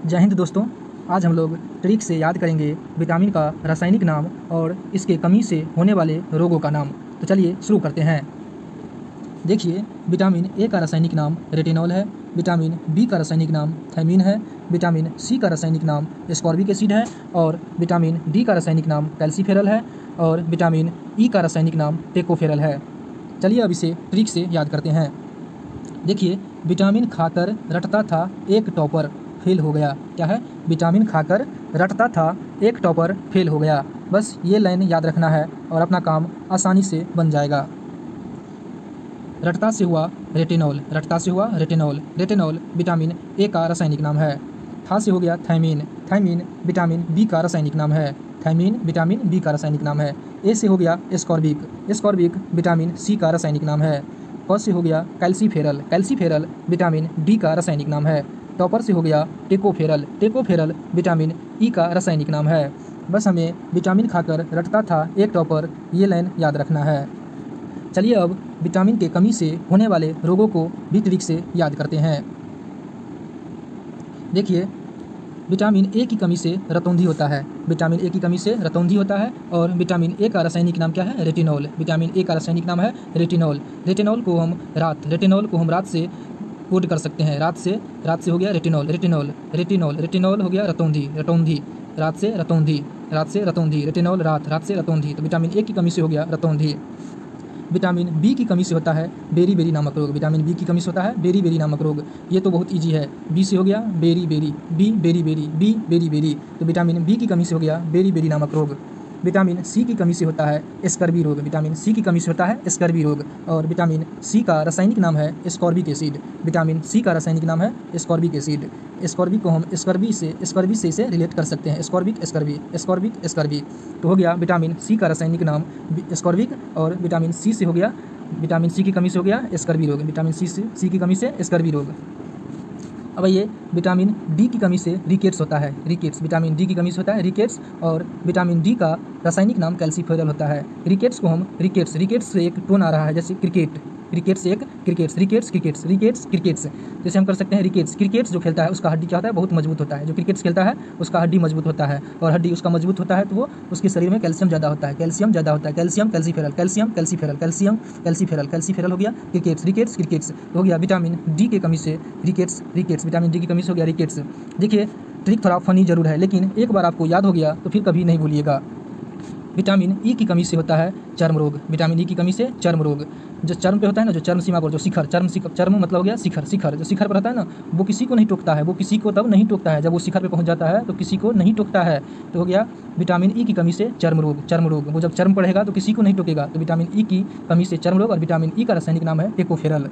जय हिंद दोस्तों। आज हम लोग ट्रिक से याद करेंगे विटामिन का रासायनिक नाम और इसके कमी से होने वाले रोगों का नाम। तो चलिए शुरू करते हैं। देखिए, विटामिन ए का रासायनिक नाम रेटिनॉल है, विटामिन बी का रासायनिक नाम थायमीन है, विटामिन सी का रासायनिक नाम एस्कॉर्बिक एसिड है और विटामिन डी का रासायनिक नाम कैल्सीफेरल है और विटामिन ई का रासायनिक नाम टेकोफेरल है। चलिए अब इसे ट्रिक से याद करते हैं। देखिए, विटामिन खाकर रटता था एक टॉपर फेल हो गया। क्या है? विटामिन खाकर रटता था एक टॉपर फेल हो गया। बस ये लाइन याद रखना है और अपना काम आसानी से बन जाएगा। रटता से हुआ रेटिनॉल, रटता से हुआ रेटिनॉल, रेटिनॉल विटामिन ए का रासायनिक नाम है। था से हो गया थायमीन, थायमीन विटामिन बी का रासायनिक नाम है, थायमीन विटामिन बी का रासायनिक नाम है। ए से हो गया एस्कॉर्बिक, एस्कॉर्बिक विटामिन सी का रासायनिक नाम है। क से हो गया कैल्सीफेरल, कैल्सीफेरल विटामिन डी का रासायनिक नाम है। टॉपर से हो गया टेकोफेरल, टेकोफेरल विटामिन ई का रासायनिक नाम है। बस हमें विटामिन खाकर रटता था एक टॉपर, ये लाइन याद रखना है। चलिए अब विटामिन के कमी से होने वाले रोगों को भी ट्रिक से याद करते हैं। देखिए, विटामिन ए की कमी से रतौंधी होता है, विटामिन ए की कमी से रतौंधी होता है और विटामिन ए का रासायनिक नाम क्या है? रेटिनॉल। विटामिन ए का रासायनिक नाम है रेटिनॉल। रेटिनॉल को हम रात से कोड कर सकते हैं। रात से हो गया रेटिनॉल, रेटिनॉल, रेटिनॉल, रेटिनॉल हो गया रतौंधी, रतौंधी, रात से रतौंधी, रेटिनॉल रात से रतौंधी। तो विटामिन ए की कमी से हो गया रतौंधी। विटामिन बी की कमी से होता है बेरी बेरी नामक रोग, विटामिन बी की कमी से होता है बेरी बेरी नामक रोग। ये तो बहुत इजी है। बी से हो गया beriberi, B beriberi, B beriberi. तो विटामिन बी की कमी से हो गया बेरी बेरी नामक रोग। विटामिन सी की कमी से होता है स्कर्वी रोग, विटामिन सी की कमी से होता है स्कर्वी रोग और विटामिन सी का रासायनिक नाम है एस्कॉर्बिक एसिड, विटामिन सी का रासायनिक नाम है एस्कॉर्बिक एसिड। एस्कॉर्बिक को हम स्कर्वी से इसे रिलेट कर सकते हैं। Ascorbic scurvy, ascorbic scurvy. तो हो गया विटामिन सी का रासायनिक नाम एस्कॉर्बिक और विटामिन सी से हो गया, विटामिन सी की कमी से हो गया स्कर्वी रोग, विटामिन सी की कमी से स्कर्वी रोग। अब ये विटामिन डी की कमी से रिकेट्स होता है, रिकेट्स, विटामिन डी की कमी से होता है रिकेट्स और विटामिन डी का रासायनिक नाम कैल्सीफेरल होता है। रिकेट्स को हम रिकेट्स से एक टोन आ रहा है जैसे क्रिकेट, क्रिकेट से एक crickets, rickets crickets, rickets crickets. जैसे हम कर सकते हैं रिकेट्स, क्रिकेट्स जो खेलता है उसका हड्डी क्या होता है? बहुत मजबूत होता है। जो क्रिकेट्स खेलता है उसका हड्डी मजबूत होता है और हड्डी उसका मजबूत होता है तो वो उसके शरीर में कैल्शियम ज़्यादा होता है, कैल्शियम ज़्यादा होता है, कैल्शियम कैल्सीफेरल, कैल्शियम कैल्सीफेरल, कैल्शियम कैल्सीफेरल, कैल्सीफेरल हो गया क्रिकेट्स, रिकेट्स क्रिकेट्स। तो हो गया विटामिन डी की कमी से रिकेट्स, रिकेट्स, विटामिन डी की कमी से हो गया रिकेट्स। देखिए, ट्रिक थोड़ा फनी जरूर है लेकिन एक बार आपको याद हो गया तो फिर कभी नहीं भूलिएगा। विटामिन ई की कमी से होता है चर्म रोग, विटामिन ई की कमी से चर्म रोग। जो चर्म पे होता है ना, जो चर्म सीमा पर जो शिखर, चर्म मतलब हो गया शिखर, शिखर जो शिखर पर रहता है ना वो किसी को नहीं टोकता है, वो किसी को तब नहीं टोकता है जब वो शिखर पे पहुंच जाता है तो किसी को नहीं टोकता है। तो हो गया विटामिन ई की कमी से चर्म रोग, चर्म रोग। वो जब चर्म पर रहेगा तो किसी को नहीं टोकेगा। तो विटामिन ई की कमी से चर्म रोग और विटामिन ई का रासायनिक नाम है टेकोफेरल।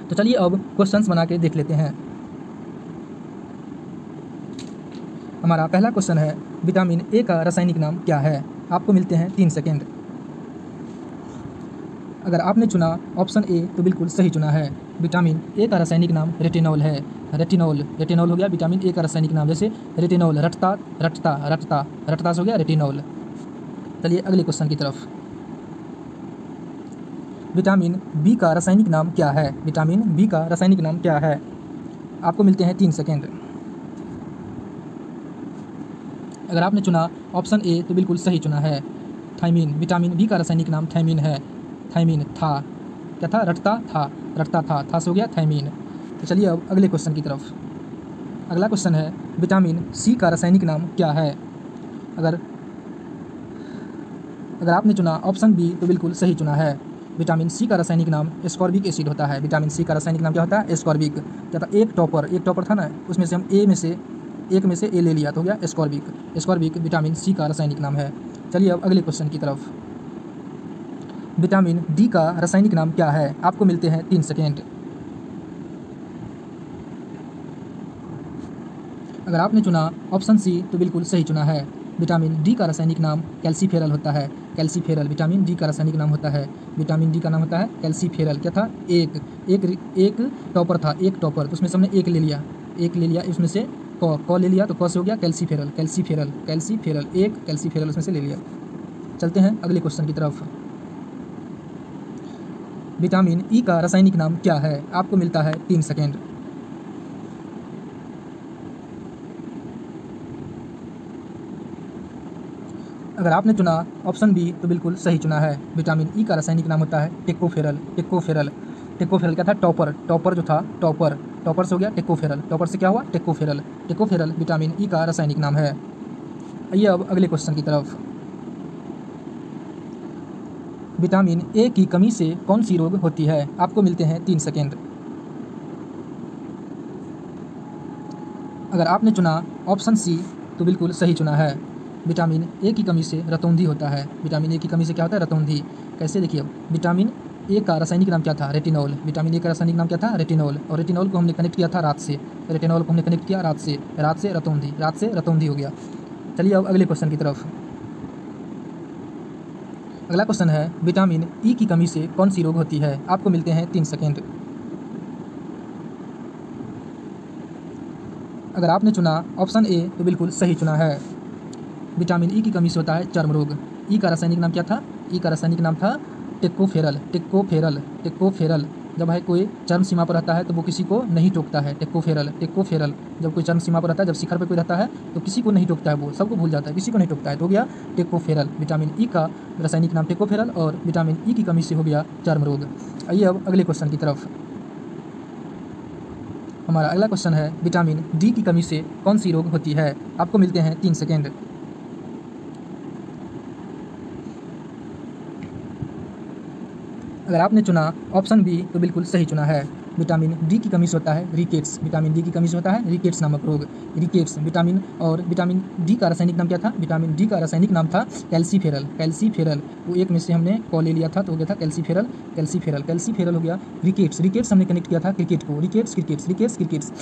तो चलिए अब क्वेश्चंस बना के देख लेते हैं। हमारा पहला क्वेश्चन है विटामिन ए का रासायनिक नाम क्या है? आपको मिलते हैं 3 सेकेंड। अगर आपने चुना ऑप्शन ए तो बिल्कुल सही चुना है। विटामिन ए का रासायनिक नाम रेटिनॉल है, रेटिनॉल, रेटिनॉल हो गया विटामिन ए का रासायनिक नाम। जैसे रेटिनॉल रटता रटता रटता, रटता से हो गया रेटिनॉल। चलिए अगले क्वेश्चन की तरफ। विटामिन बी का रासायनिक नाम क्या है? विटामिन बी का रासायनिक नाम क्या है? आपको मिलते हैं 3 सेकेंड। अगर आपने चुना ऑप्शन ए तो बिल्कुल सही चुना है। थायमीन, विटामिन बी का रासायनिक नाम थायमीन है, थायमीन था, क्या था? रटता था, रटता था से हो गया थायमीन। तो चलिए अब अगले क्वेश्चन की तरफ। अगला क्वेश्चन है विटामिन सी का रासायनिक नाम क्या है? अगर आपने चुना ऑप्शन बी तो बिल्कुल सही चुना है। विटामिन सी का रासायनिक नाम एस्कॉर्बिक एसिड होता है। विटामिन सी का रासायनिक नाम क्या होता है? एस्कॉर्बिक। क्या था? एक टॉपर था ना, उसमें से हम एक में से ए ले लिया तो हो गया एस्कॉर्बिक, एस्कॉर्बिक विटामिन सी का रासायनिक नाम है। चलिए अब अगले क्वेश्चन की तरफ। विटामिन डी का रासायनिक नाम क्या है? आपको मिलते हैं 3 सेकेंड। अगर आपने चुना ऑप्शन सी तो बिल्कुल सही चुना है। विटामिन डी का रासायनिक नाम कैल्सीफेरल होता है, कैल्सीफेरल विटामिन डी का रासायनिक नाम होता है। विटामिन डी का नाम होता है कैल्सीफेरल। क्या था? एक टॉपर था, एक टॉपर, तो उसमें से हमने एक ले लिया, इसमें से क ले लिया तो क से हो गया कैल्सीफेरल, कैल्सीफेरल, कैल्सीफेरल, एक कैल्सीफेरल उसमें से ले लिया। चलते हैं अगले क्वेश्चन की तरफ। विटामिन ई का रासायनिक नाम क्या है? आपको मिलता है 3 सेकेंड। अगर आपने चुना ऑप्शन बी तो बिल्कुल सही चुना है। विटामिन ई का रासायनिक नाम होता है टेकोफेरल। टेकोफेरल टेकोफेरल क्या था? टॉपर जो था टॉपर से हो गया टेकोफेरल। टॉपर से क्या हुआ? टेकोफेरल। टेकोफेरल विटामिन ई का रासायनिक नाम है। आइए अब अगले क्वेश्चन की तरफ। विटामिन ए की कमी से कौन सी रोग होती है? आपको मिलते हैं 3 सेकेंड। अगर आपने चुना ऑप्शन सी तो बिल्कुल सही चुना है। विटामिन ए की कमी से रतौंधी होता है। विटामिन ए की कमी से क्या होता है? रतौंधी। कैसे? देखिए, विटामिन ए का रासायनिक नाम क्या था? रेटिनॉल। विटामिन ए का रासायनिक नाम क्या था? रेटिनॉल। और रेटिनॉल को हमने कनेक्ट किया था रात से। रेटिनॉल को हमने कनेक्ट किया रात से रतौंधी हो गया। चलिए अब अगले क्वेश्चन की तरफ। अगला क्वेश्चन है विटामिन ई की कमी से कौन सी रोग होती है? आपको मिलते हैं 3 सेकेंड। अगर आपने चुना ऑप्शन ए तो बिल्कुल सही चुना है। विटामिन ई की कमी से होता है चर्म रोग। ई का रासायनिक नाम क्या था? ई का रासायनिक नाम था टेकोफेरल। टेकोफेरल टेकोफेरल जब है कोई चर्म सीमा पर रहता है तो वो किसी को नहीं टोकता है। टेकोफेरल टेकोफेरल जब कोई चर्म सीमा पर रहता है, जब शिखर पर कोई रहता है तो किसी को नहीं टोकता है, वो सबको भूल जाता है, किसी को नहीं टोकता है, तो हो गया टेकोफेरल। विटामिन ई का रासायनिक नाम टेकोफेरल और विटामिन ई की कमी से हो गया चर्म रोग। आइए अब अगले क्वेश्चन की तरफ। हमारा अगला क्वेश्चन है विटामिन डी की कमी से कौन सी रोग होती है? आपको मिलते हैं 3 सेकेंड। अगर आपने चुना ऑप्शन बी तो बिल्कुल सही चुना है। विटामिन डी की कमी से होता है रिकेट्स। विटामिन डी की कमी से होता है रिकेट्स नामक रोग। रिकेट्स विटामिन डी का रासायनिक नाम क्या था? विटामिन डी का रासायनिक नाम था कैल्सीफेरल। कैल्सीफेरल वो एक में से हमने कॉल ले लिया था तो हो गया था कैल्सीफेरल। कैल्सीफेरल हो गया रिकेट्स हमने कनेक्ट किया था क्रिकेट को। रिकेट्स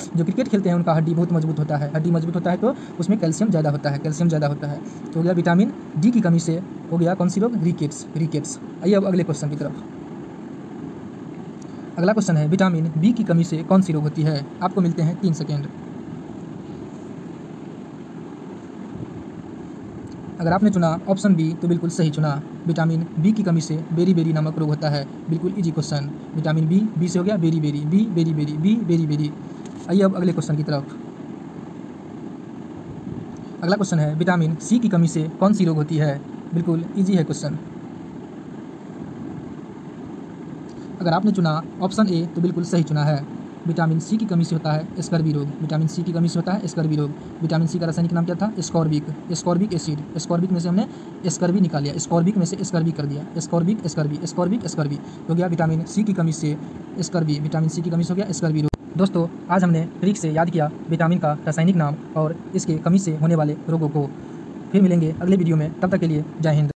जो क्रिकेट खेलते हैं उनका हड्डी बहुत मजबूत होता है। हड्डी मजबूत होता है तो उसमें कैल्शियम ज़्यादा होता है। तो हो गया विटामिन डी की कमी से हो गया कौन सी रोग? रिकेट्स। आइए अब अगले क्वेश्चन की तरफ। अगला क्वेश्चन है विटामिन बी की कमी से कौन सी रोग होती है? आपको मिलते हैं 3 सेकेंड। अगर आपने चुना ऑप्शन बी तो बिल्कुल सही चुना। विटामिन बी की कमी से बेरी नामक रोग होता है। बिल्कुल इजी क्वेश्चन। विटामिन बी से हो गया बेरी। आइए अब अगले क्वेश्चन की तरफ। अगला क्वेश्चन है विटामिन सी की कमी से कौन सी रोग होती है? बिल्कुल इजी है क्वेश्चन। अगर आपने चुना ऑप्शन ए तो बिल्कुल सही चुना है। विटामिन सी की कमी से होता है स्कर्वी रोग। विटामिन सी की कमी से होता है स्कर्वी रोग। विटामिन सी का रासायनिक नाम क्या था? Ascorbic acid. एस्कॉर्बिक में से हमने स्कर्वी निकाल लिया, स्कॉर्बिक में से स्कर्वी कर दिया। स्कर्वी हो गया विटामिन सी की कमी से स्कर्वी। विटामिन सी की कमी से हो गया स्कर्वी रोग। दोस्तों, आज हमने ट्रिक से याद किया विटामिन का रासायनिक नाम और इसके कमी से होने वाले रोगों को। फिर मिलेंगे अगले वीडियो में, तब तक के लिए जय हिंद।